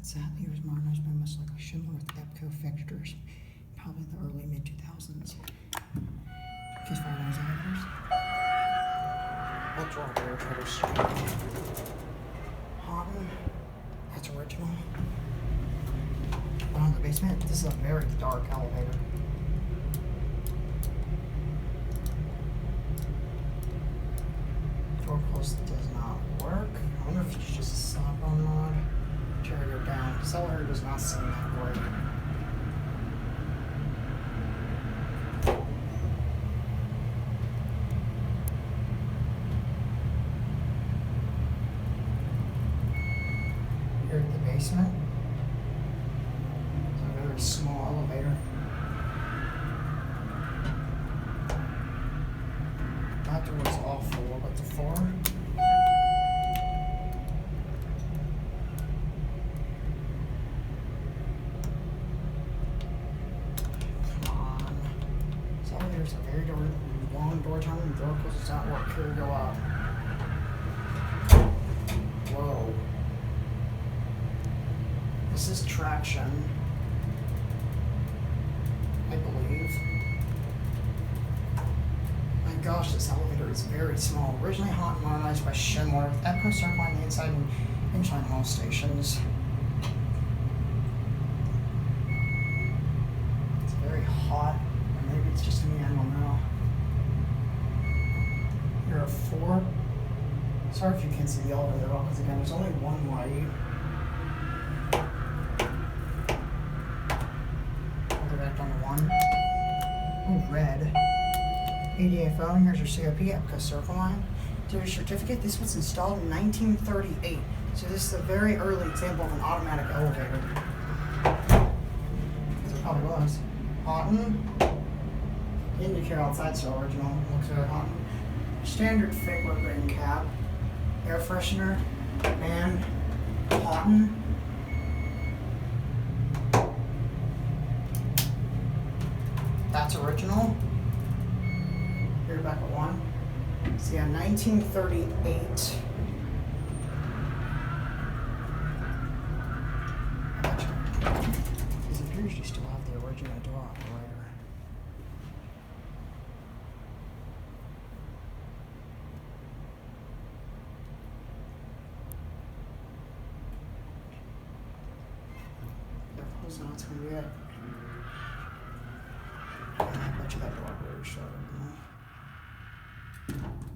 Sadly, it was modernized by much like Schindler with EPCO fixtures, probably the early mid-2000s. Just for those elevators. That's all there, Haughton, that's original. Down in the basement, this is a very dark elevator. Door close does not work. I wonder if it's just a slap on mod. Carrier down. Cellar does not seem that great. Here at the basement. It's a very small elevator. That door is awful, but the floor. There's a very long door time and the door closes out work. Here we go out. Whoa. This is traction, I believe. My gosh, this elevator is very small. Originally Haughton modernized by Schindler with EPCO Circleline on the inside and Inchline hall stations. It's very hot. Maybe it's just me, I don't know. Here are 4. Sorry if you can't see the elevator well, because again, there's only one light. I'll go back down to 1. Oh, red. ADA phone, here's your COP, EPCO Circleline. Your certificate, this was installed in 1938. So this is a very early example of an automatic elevator. Because it probably was. Haughton. Indicator outside, so original. Looks very hot. Standard fake wood grain cap. Air freshener. And Haughton. That's original. Here back at 1. So yeah, 1938. It appears you still have the original door operator. That's gonna be it. I bet you that door operator started.